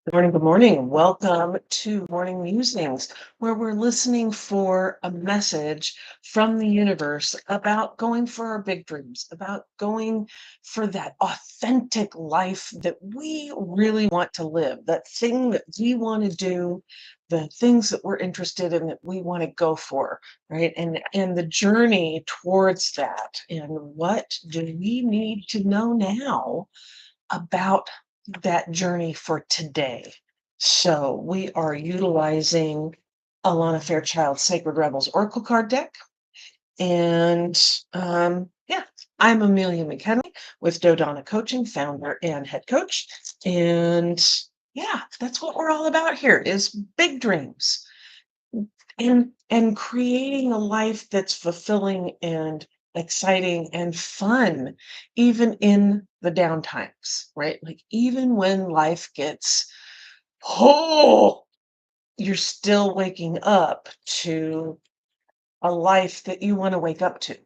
Good morning. Good morning. Welcome to Morning Musings, where we're listening for a message from the universe about going for our big dreams, about going for that authentic life that we really want to live, that thing that we want to do, the things that we're interested in that we want to go for, right? And the journey towards that. And what do we need to know now about that journey for today? So we are utilizing Alana Fairchild's Sacred Rebels Oracle card deck. And yeah, I'm Amelia McHenry with Dodona Coaching, founder and head coach. And yeah, that's what we're all about here is big dreams and creating a life that's fulfilling and exciting and fun, even in the down times, right? Like even when life gets, oh, you're still waking up to a life that you want to wake up to,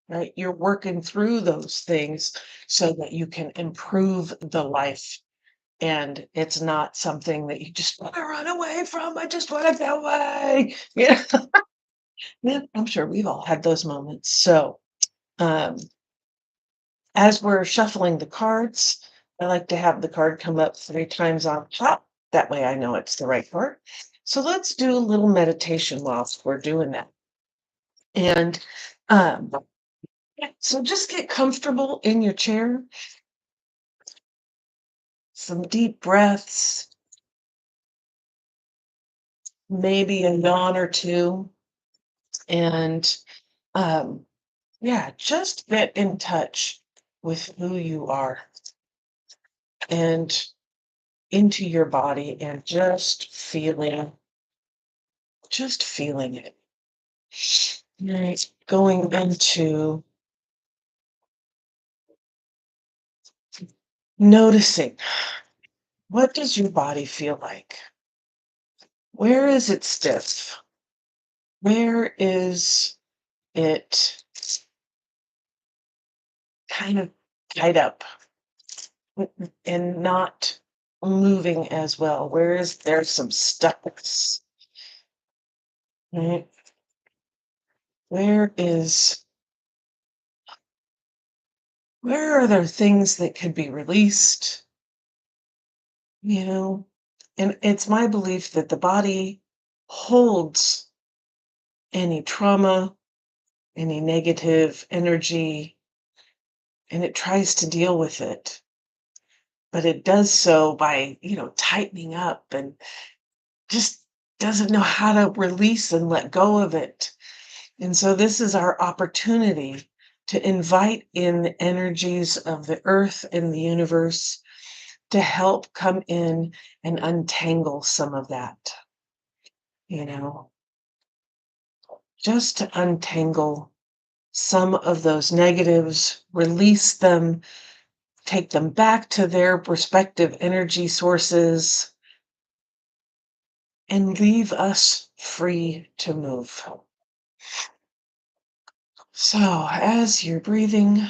right? You're working through those things so that you can improve the life. And it's not something that you just want to run away from. I just want to go away. Yeah. Yeah, I'm sure we've all had those moments. So, um, as we're shuffling the cards, I like to have the card come up 3 times on top. That way I know it's the right card. So let's do a little meditation whilst we're doing that. And um, yeah, so just get comfortable in your chair, some deep breaths, maybe a yawn or two. And yeah, just get in touch with who you are and into your body and just feeling it. Right. Going into noticing, what does your body feel like? Where is it stiff? Where is it kind of tied up and not moving as well? Where is there some stuckness? Right? Where is where are there things that could be released? You know, and it's my belief that the body holds any trauma, any negative energy, and it tries to deal with it. But it does so by, tightening up and just doesn't know how to release and let go of it. And so this is our opportunity to invite in the energies of the earth and the universe to help come in and untangle some of that, you know, just to untangle some of those negatives, release them, take them back to their respective energy sources, and leave us free to move. So, as you're breathing,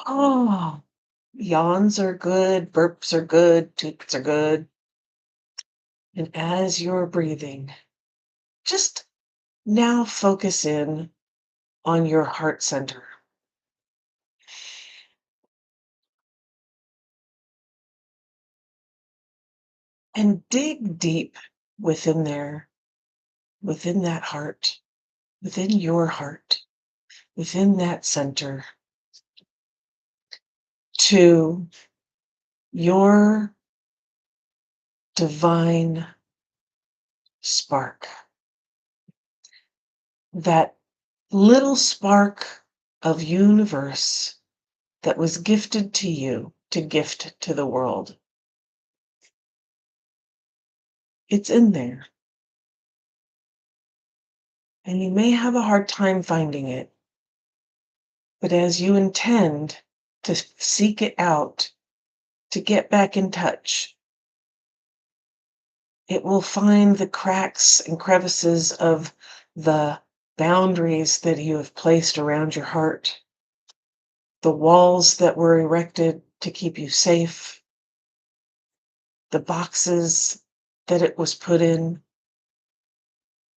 oh, yawns are good, burps are good, toots are good. And as you're breathing, just now focus in on your heart center and dig deep within there, within that heart, within your heart, within that center to your divine spark, that little spark of universe that was gifted to you to gift to the world. It's in there. And you may have a hard time finding it, but as you intend to seek it out, to get back in touch, it will find the cracks and crevices of the boundaries that you have placed around your heart, the walls that were erected to keep you safe, the boxes that it was put in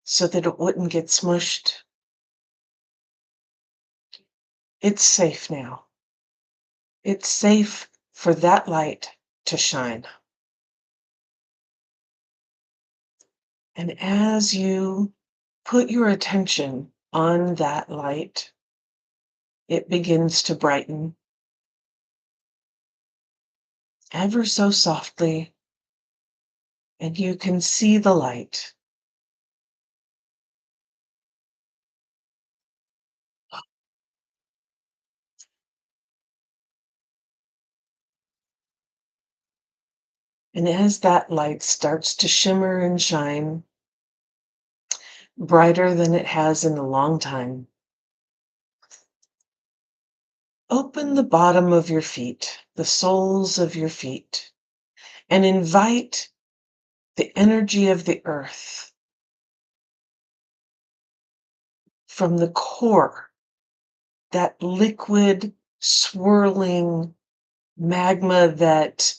so that it wouldn't get smushed. It's safe now. It's safe for that light to shine. And as you put your attention on that light, it begins to brighten ever so softly, and you can see the light. And as that light starts to shimmer and shine, brighter than it has in a long time, open the bottom of your feet, the soles of your feet, and invite the energy of the earth from the core, that liquid, swirling magma that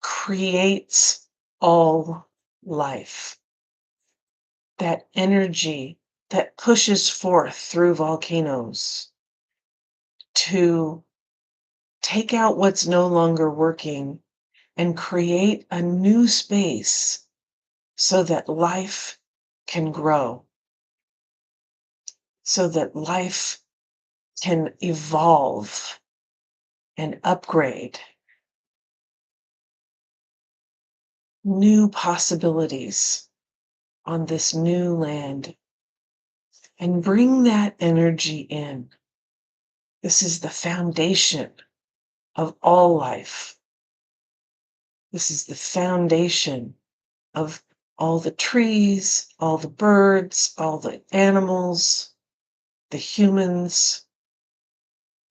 creates all life, that energy that pushes forth through volcanoes to take out what's no longer working and create a new space so that life can grow, so that life can evolve and upgrade, new possibilities on this new land, and bring that energy in. This is the foundation of all life. This is the foundation of all the trees, all the birds, all the animals, the humans.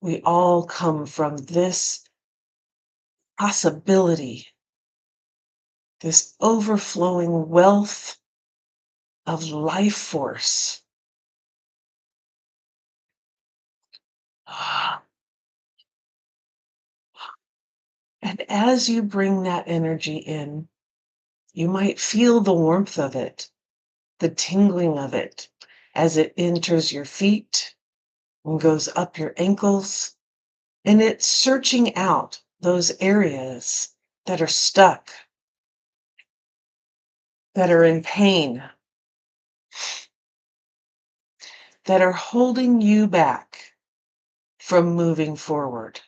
We all come from this possibility, this overflowing wealth of life force. And as you bring that energy in, you might feel the warmth of it, the tingling of it as it enters your feet and goes up your ankles. And it's searching out those areas that are stuck, that are in pain, that are holding you back from moving forward,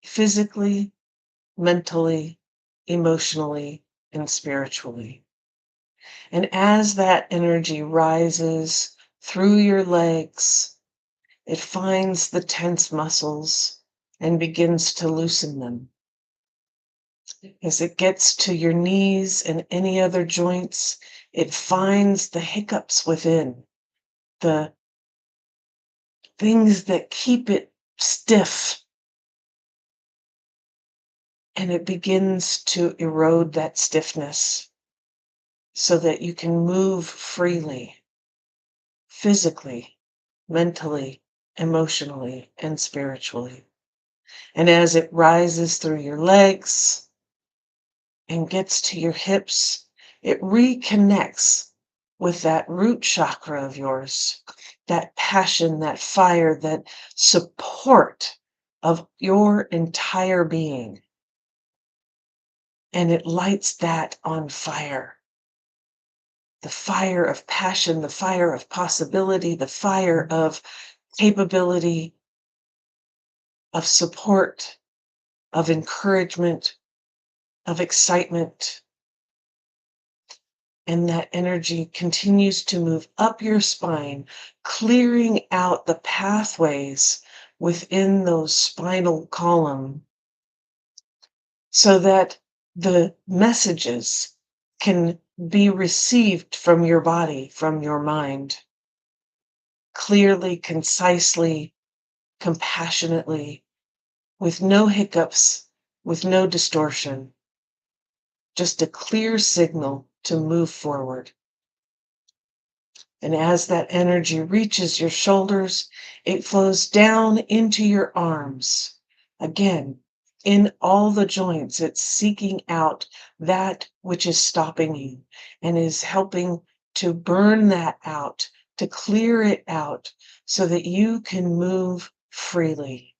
physically, mentally, emotionally, and spiritually. And as that energy rises through your legs, it finds the tense muscles and begins to loosen them. As it gets to your knees and any other joints, it finds the hiccups within, the things that keep it stiff, and it begins to erode that stiffness so that you can move freely, physically, mentally, emotionally, and spiritually. And as it rises through your legs and gets to your hips, it reconnects with that root chakra of yours, that passion, that fire, that support of your entire being. And it lights that on fire. The fire of passion, the fire of possibility, the fire of capability, of support, of encouragement, of excitement. And that energy continues to move up your spine, clearing out the pathways within those spinal column so that the messages can be received from your body, from your mind, clearly, concisely, compassionately, with no hiccups, with no distortion, just a clear signal to move forward. And as that energy reaches your shoulders, it flows down into your arms. Again, in all the joints. It's seeking out that which is stopping you and is helping to burn that out, to clear it out so that you can move freely.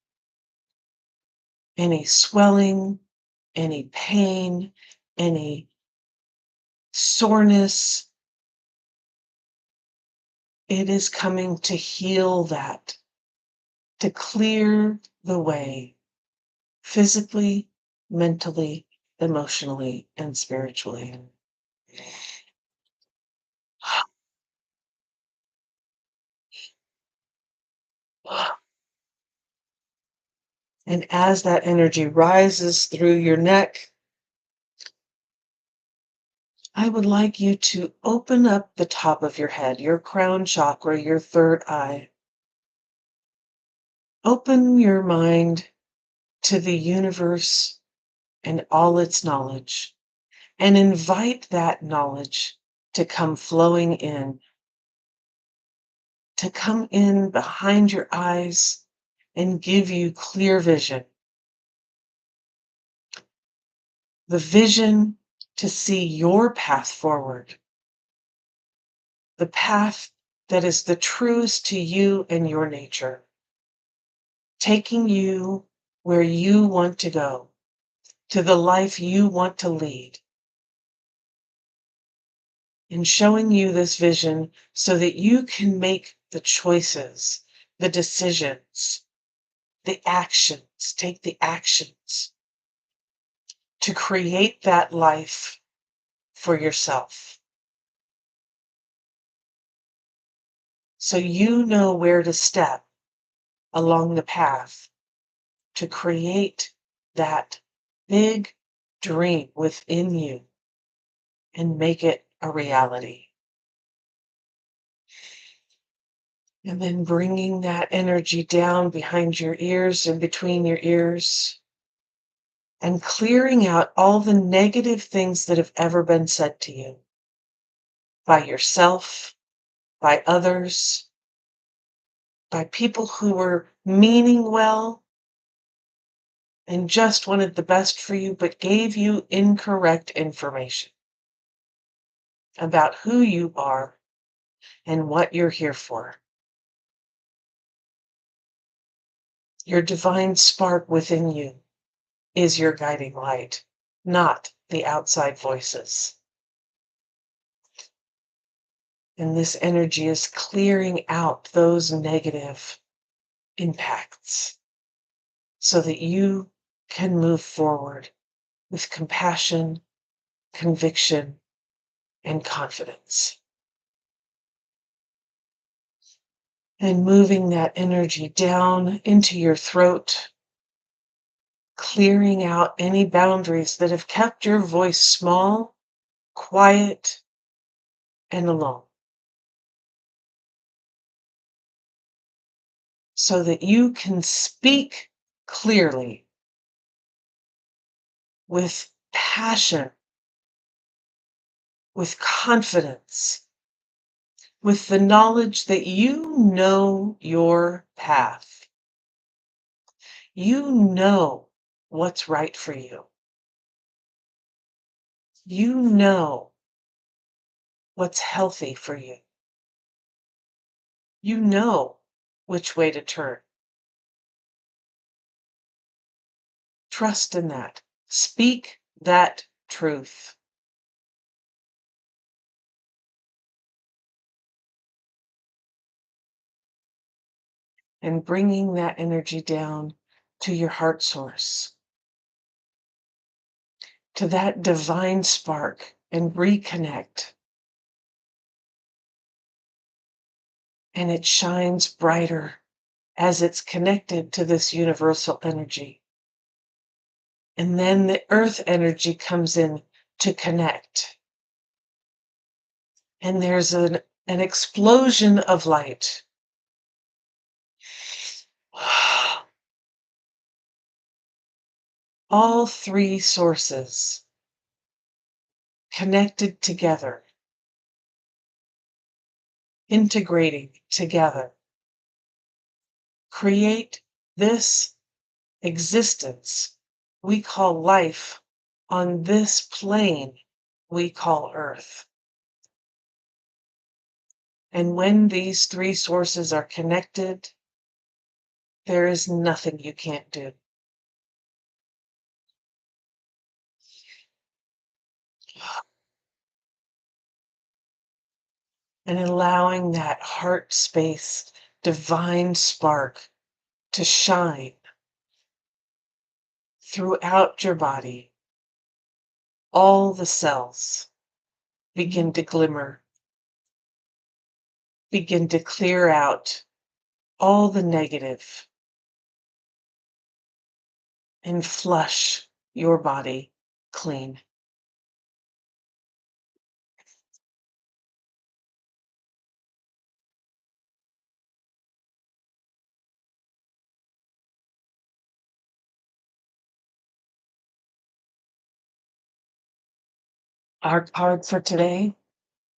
Any swelling, any pain, any soreness, it is coming to heal that, to clear the way physically, mentally, emotionally, and spiritually. And as that energy rises through your neck, I would like you to open up the top of your head, your crown chakra, your third eye. Open your mind to the universe and all its knowledge, and invite that knowledge to come flowing in, to come in behind your eyes and give you clear vision. The vision to see your path forward, the path that is the truest to you and your nature, taking you where you want to go, to the life you want to lead, and showing you this vision so that you can make the choices, the decisions, the actions, take the actions to create that life for yourself. So you know where to step along the path to create that big dream within you and make it a reality. And then bringing that energy down behind your ears and between your ears and clearing out all the negative things that have ever been said to you by yourself, by others, by people who were meaning well and just wanted the best for you, but gave you incorrect information about who you are and what you're here for. Your divine spark within you is your guiding light, not the outside voices. And this energy is clearing out those negative impacts so that you can move forward with compassion, conviction, and confidence. And moving that energy down into your throat, clearing out any boundaries that have kept your voice small, quiet, and alone, so that you can speak clearly with passion, with confidence, with the knowledge that you know your path. You know what's right for you. You know what's healthy for you. You know which way to turn. Trust in that. Speak that truth. And bringing that energy down to your heart source, to that divine spark, and reconnect. And it shines brighter as it's connected to this universal energy. And then the earth energy comes in to connect. And there's an explosion of light. All three sources connected together, integrating together, create this existence we call life on this plane we call Earth. And when these three sources are connected, there is nothing you can't do. And allowing that heart space, divine spark to shine throughout your body, all the cells begin to glimmer, begin to clear out all the negative, and flush your body clean. Our card for today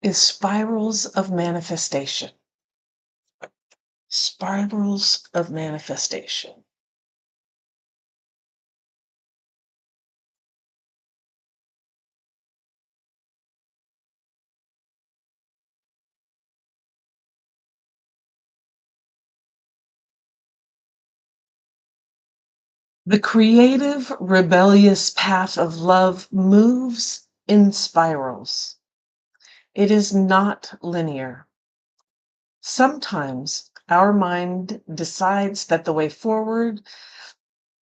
is Spirals of Manifestation. Spirals of Manifestation. The creative, rebellious path of love moves in spirals. It is not linear. Sometimes our mind decides that the way forward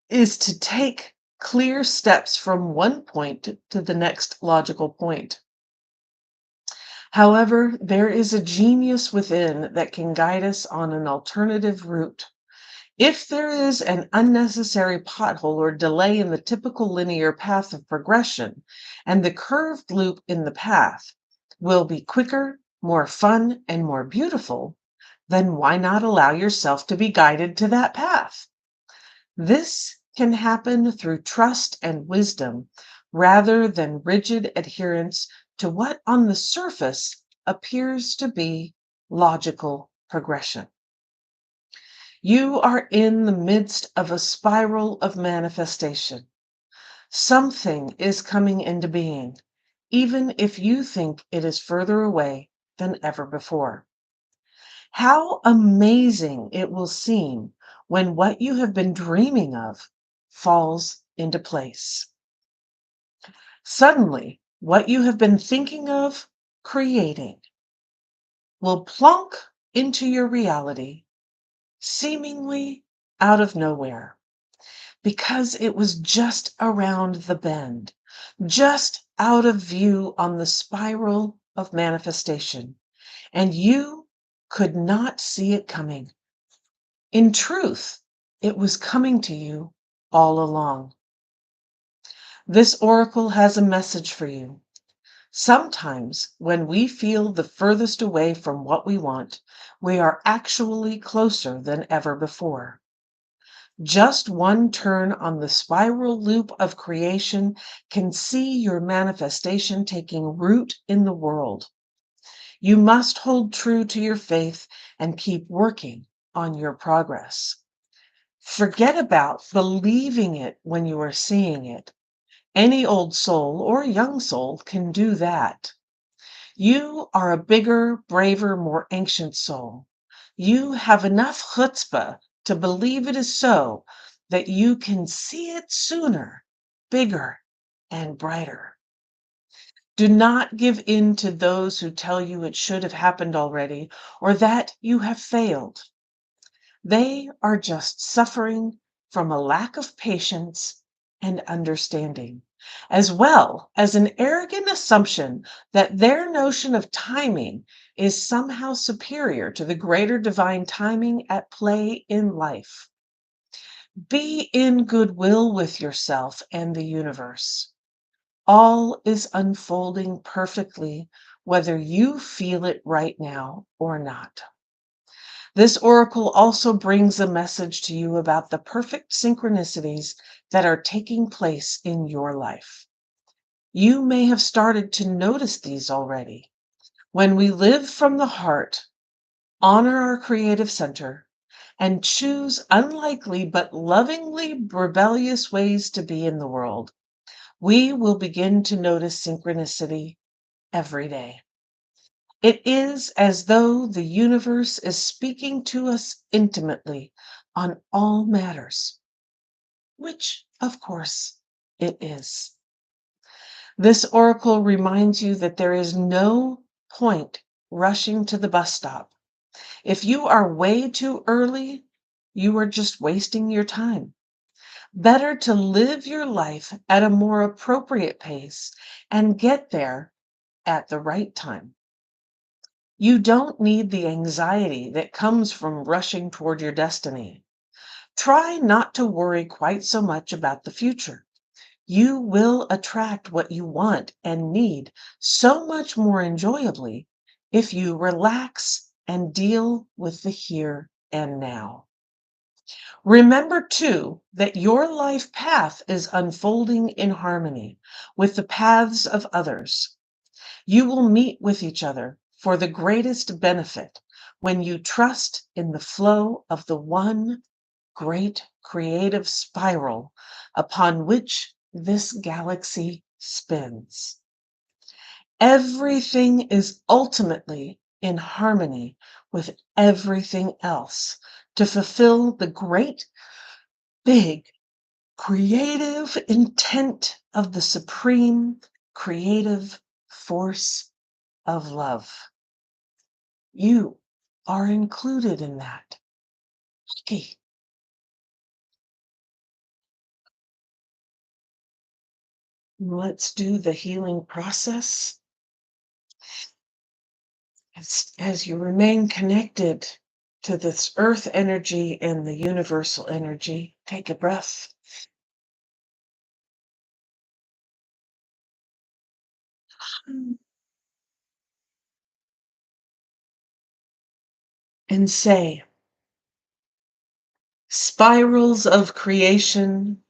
is to take clear steps from one point to the next logical point. However, there is a genius within that can guide us on an alternative route. If there is an unnecessary pothole or delay in the typical linear path of progression, and the curved loop in the path will be quicker, more fun, and more beautiful, then why not allow yourself to be guided to that path? This can happen through trust and wisdom rather than rigid adherence to what on the surface appears to be logical progression. You are in the midst of a spiral of manifestation. Something is coming into being, even if you think it is further away than ever before. How amazing it will seem when what you have been dreaming of falls into place. Suddenly, what you have been thinking of creating will plunk into your reality, seemingly out of nowhere, because it was just around the bend, just out of view on the spiral of manifestation, and you could not see it coming. In truth, it was coming to you all along. This oracle has a message for you. Sometimes, when we feel the furthest away from what we want, we are actually closer than ever before. Just one turn on the spiral loop of creation can see your manifestation taking root in the world. You must hold true to your faith and keep working on your progress. Forget about believing it when you are seeing it. Any old soul or young soul can do that. You are a bigger, braver, more ancient soul. You have enough chutzpah to believe it is so that you can see it sooner, bigger, and brighter. Do not give in to those who tell you it should have happened already or that you have failed. They are just suffering from a lack of patience and understanding, as well as an arrogant assumption that their notion of timing is somehow superior to the greater divine timing at play in life. Be in goodwill with yourself and the universe. All is unfolding perfectly, whether you feel it right now or not. This oracle also brings a message to you about the perfect synchronicities that are taking place in your life. You may have started to notice these already. When we live from the heart, honor our creative center, and choose unlikely but lovingly rebellious ways to be in the world, we will begin to notice synchronicity every day. It is as though the universe is speaking to us intimately on all matters, which, of course, it is. This oracle reminds you that there is no point rushing to the bus stop. If you are way too early, you are just wasting your time. Better to live your life at a more appropriate pace and get there at the right time. You don't need the anxiety that comes from rushing toward your destiny. Try not to worry quite so much about the future. You will attract what you want and need so much more enjoyably if you relax and deal with the here and now. Remember, too, that your life path is unfolding in harmony with the paths of others. You will meet with each other for the greatest benefit when you trust in the flow of the one great creative spiral upon which this galaxy spins. Everything is ultimately in harmony with everything else to fulfill the great, big, creative intent of the supreme creative force of love. You are included in that. Okay. Let's do the healing process. As you remain connected to this earth energy and the universal energy, take a breath and say, spirals of creation,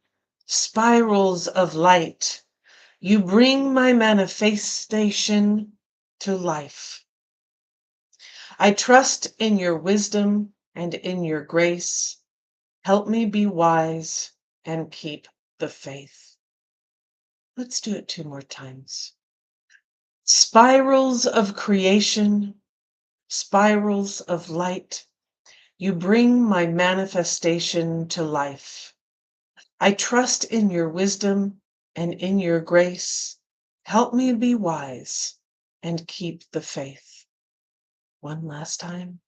spirals of light, you bring my manifestation to life. I trust in your wisdom and in your grace. Help me be wise and keep the faith. Let's do it two more times. Spirals of creation, spirals of light, you bring my manifestation to life. I trust in your wisdom and in your grace. Help me be wise and keep the faith. One last time.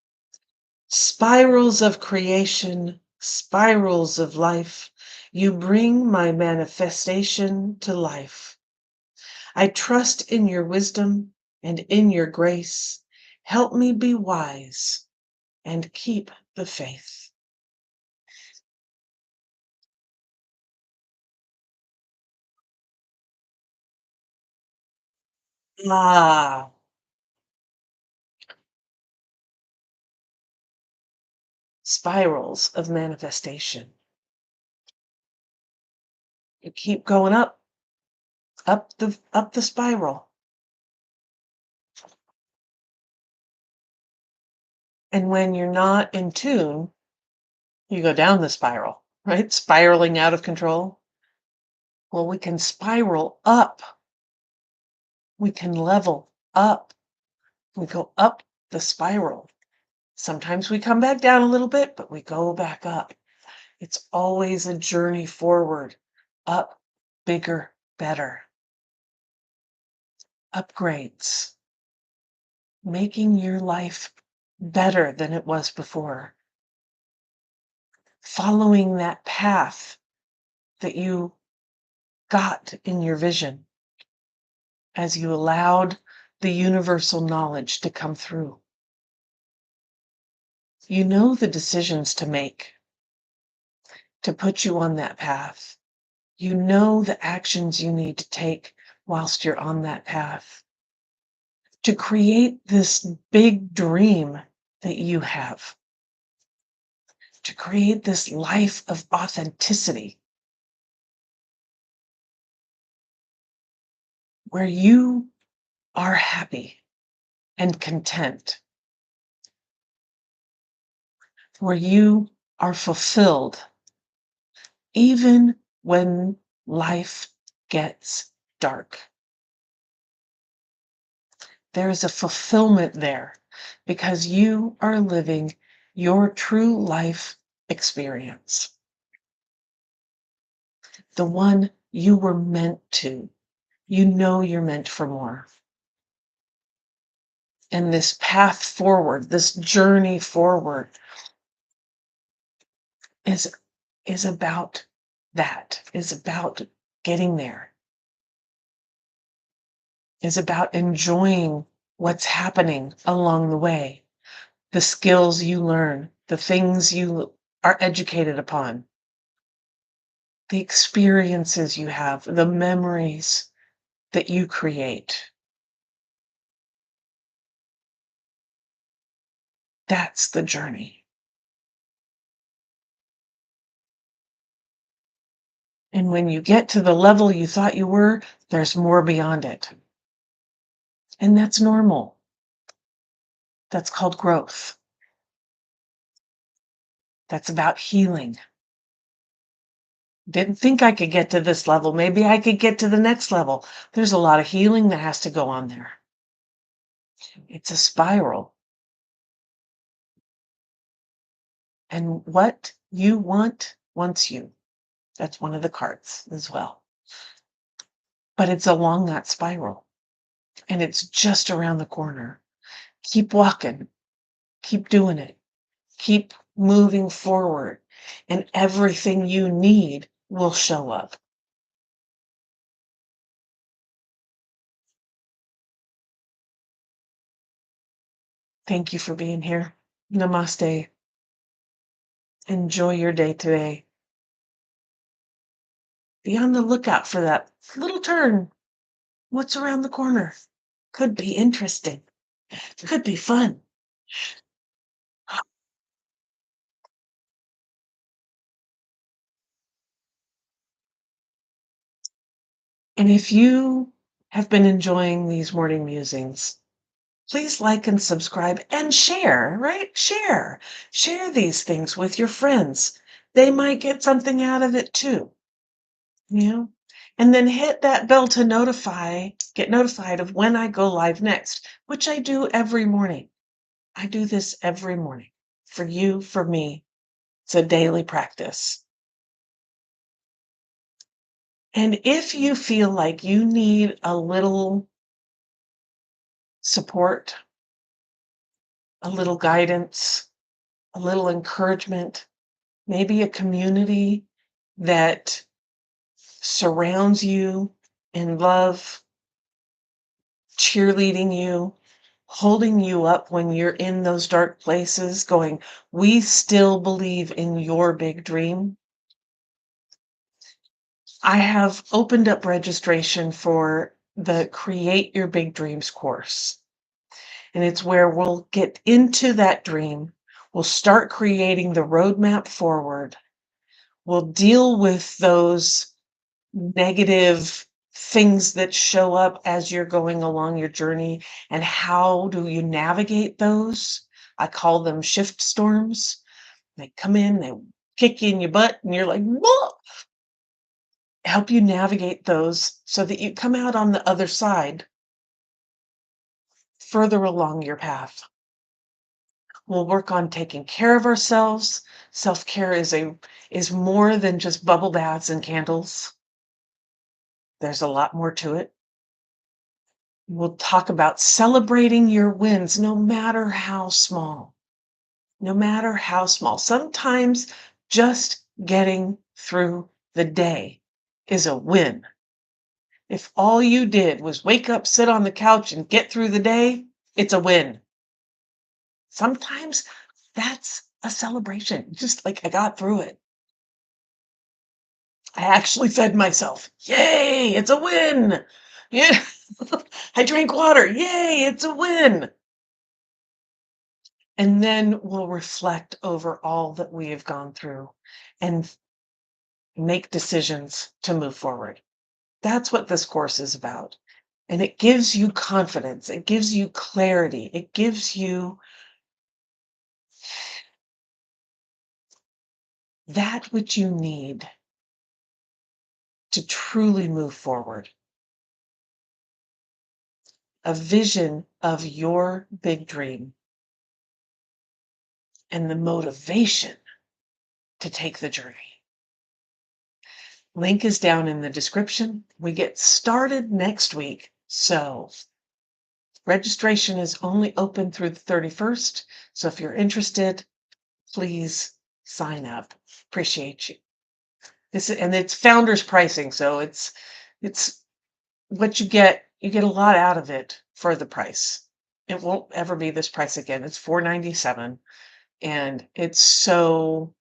Spirals of creation, spirals of life, you bring my manifestation to life. I trust in your wisdom and in your grace. Help me be wise and keep the faith. Ah, spirals of manifestation. You keep going up the spiral. And when you're not in tune, you go down the spiral, right? Spiraling out of control. Well, we can spiral up. We can level up. We go up the spiral. Sometimes we come back down a little bit, but we go back up. It's always a journey forward, up, bigger, better. Upgrades, making your life better than it was before. Following that path that you got in your vision as you allowed the universal knowledge to come through. You know the decisions to make to put you on that path. You know the actions you need to take whilst you're on that path to create this big dream that you have, to create this life of authenticity where you are happy and content. where you are fulfilled even when life gets dark. There is a fulfillment there because you are living your true life experience, the one you were meant to. You know you're meant for more. And this path forward, this journey forward is about that, is about getting there, is about enjoying what's happening along the way, the skills you learn, the things you are educated upon, the experiences you have, the memories that you create. That's the journey. And when you get to the level you thought you were, there's more beyond it. And that's normal. That's called growth. That's about healing. Didn't think I could get to this level. Maybe I could get to the next level. There's a lot of healing that has to go on there. It's a spiral. And what you want wants you. That's one of the cards as well. But it's along that spiral. And it's just around the corner. Keep walking. Keep doing it. Keep moving forward. And everything you need will show up. Thank you for being here. Namaste. Enjoy your day today. Be on the lookout for that little turn. What's around the corner? Could be interesting. Could be fun. And if you have been enjoying these morning musings, please like and subscribe and share, right? Share these things with your friends. They might get something out of it too, you know? And then hit that bell to get notified of when I go live next, which I do every morning. I do this every morning for you, for me. It's a daily practice. And if you feel like you need a little support, a little guidance, a little encouragement, maybe a community that surrounds you in love, cheerleading you, holding you up when you're in those dark places, going, we still believe in your big dream. I have opened up registration for the Create Your Big Dreams course. And it's where we'll get into that dream. We'll start creating the roadmap forward. We'll deal with those negative things that show up as you're going along your journey. And how do you navigate those? I call them shift storms. They come in, they kick you in your butt, and you're like, whoa! Help you navigate those so that you come out on the other side further along your path. We'll work on taking care of ourselves. Self-care is more than just bubble baths and candles. There's a lot more to it. We'll talk about celebrating your wins, no matter how small. No matter how small. Sometimes just getting through the day is a win. If all you did was wake up, sit on the couch, and get through the day, it's a win. Sometimes that's a celebration. Just like I got through it. I actually fed myself. Yay, it's a win. Yeah. I drank water. Yay, it's a win. And then we'll reflect over all that we have gone through and make decisions to move forward. That's what this course is about. And it gives you confidence. It gives you clarity. It gives you that which you need to truly move forward. A vision of your big dream and the motivation to take the journey. Link is down in the description. We get started next week. So registration is only open through the 31st. So if you're interested, please sign up. Appreciate you. And it's founders pricing. So it's what you get a lot out of it for the price. It won't ever be this price again. It's $497 and it's so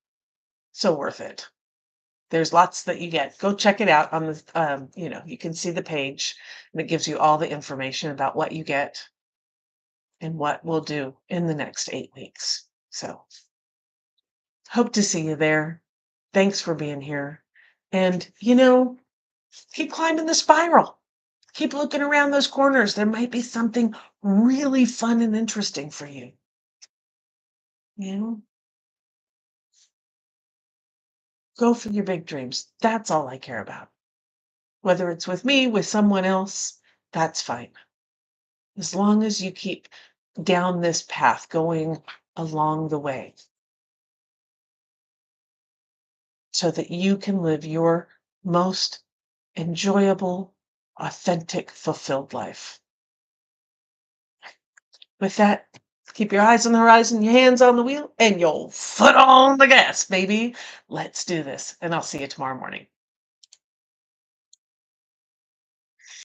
worth it. There's lots that you get. Go check it out on the, you can see the page and it gives you all the information about what you get and what we'll do in the next 8 weeks. So hope to see you there. Thanks for being here. And, keep climbing the spiral. Keep looking around those corners. There might be something really fun and interesting for you. Go for your big dreams. That's all I care about. Whether it's with me, with someone else, that's fine. As long as you keep down this path, going along the way, so that you can live your most enjoyable, authentic, fulfilled life. With that, keep your eyes on the horizon, your hands on the wheel, and your foot on the gas, baby. Let's do this. And I'll see you tomorrow morning.